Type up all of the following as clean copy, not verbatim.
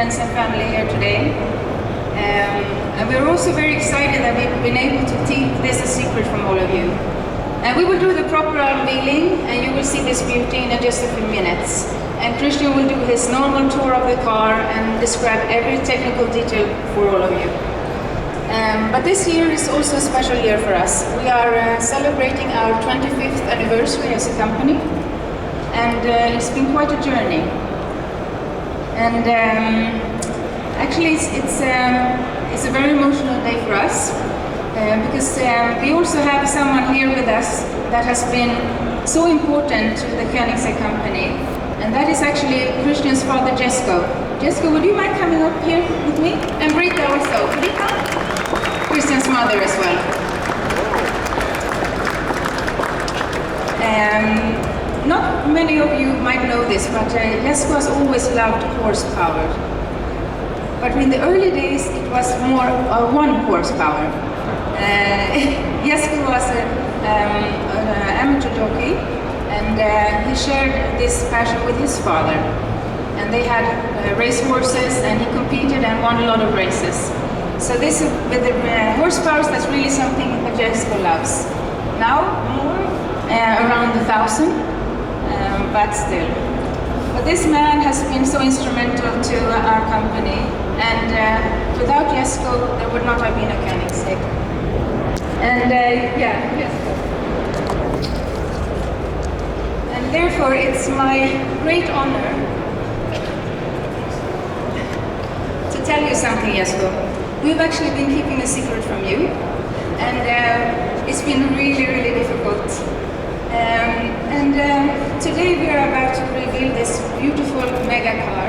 Friends and family here today. And we're also very excited that we've been able to keep this a secret from all of you. And we will do the proper unveiling, and you will see this beauty in just a few minutes. And Christian will do his normal tour of the car and describe every technical detail for all of you. But this year is also a special year for us. We are celebrating our 25th anniversary as a company, and it's been quite a journey. And actually it's a very emotional day for us, because we also have someone here with us that has been so important to the Koenigsegg company, and that is actually Christian's father, JESKO. JESKO, would you mind coming up here with me? And Britta also, would you come? Christian's mother as well. Not many of you might know this, but JESKO has always loved horsepower. But in the early days, it was more 1 horsepower. JESKO was an amateur jockey, and he shared this passion with his father. And they had race horses, and he competed and won a lot of races. So this, with the horsepowers, that's really something that JESKO loves. Now, more, around 1,000. But still. But this man has been so instrumental to our company, and without JESKO, there would not have been a Koenigsegg. And and therefore, it's my great honor to tell you something, JESKO. We've actually been keeping a secret from you, and it's been really, really difficult. Today we are about to reveal this beautiful mega car,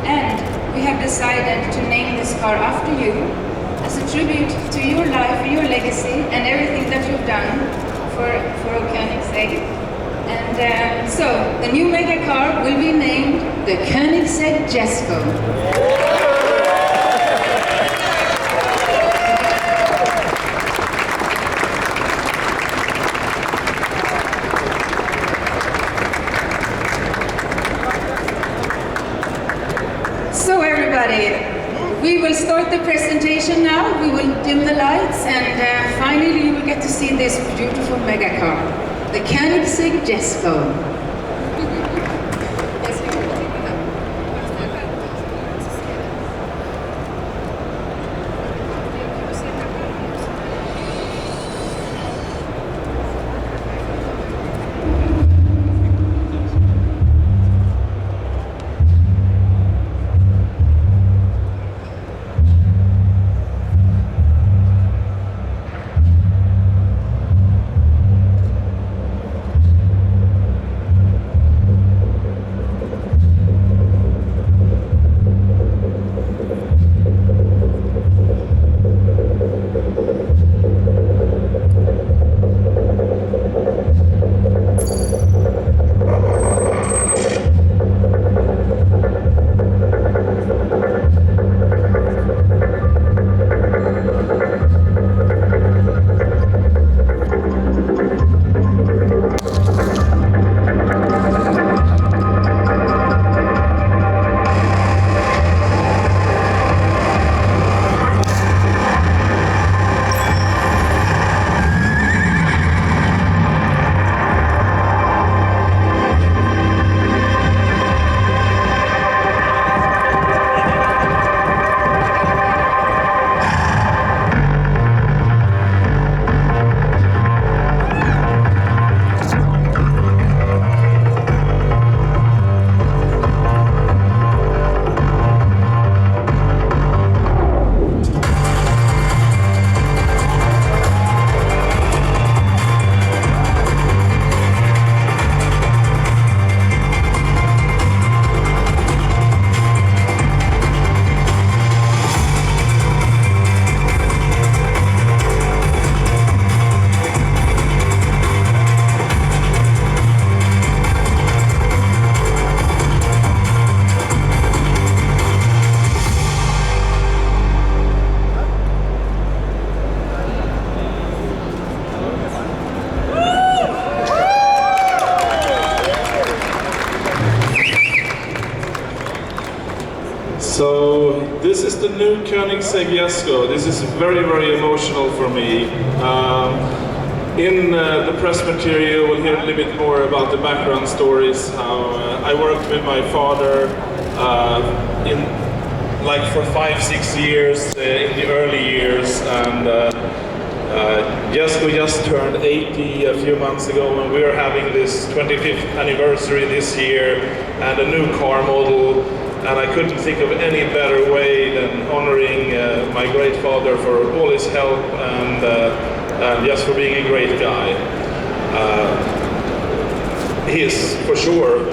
and we have decided to name this car after you as a tribute to your life, your legacy, and everything that you've done for Koenigsegg. And so the new mega car will be named the Koenigsegg JESKO. So everybody, we will start the presentation now. We will dim the lights, and finally you will get to see this beautiful mega car, the Koenigsegg JESKO. So this is the new Koenigsegg JESKO. This is very, very emotional for me. In the press material, we'll hear a little bit more about the background stories. How I worked with my father for 5-6 years in the early years, and JESKO just turned 80 a few months ago, and we are having this 25th anniversary this year and a new car model. And I couldn't think of any better way than honoring my great father for all his help and just for being a great guy. He is for sure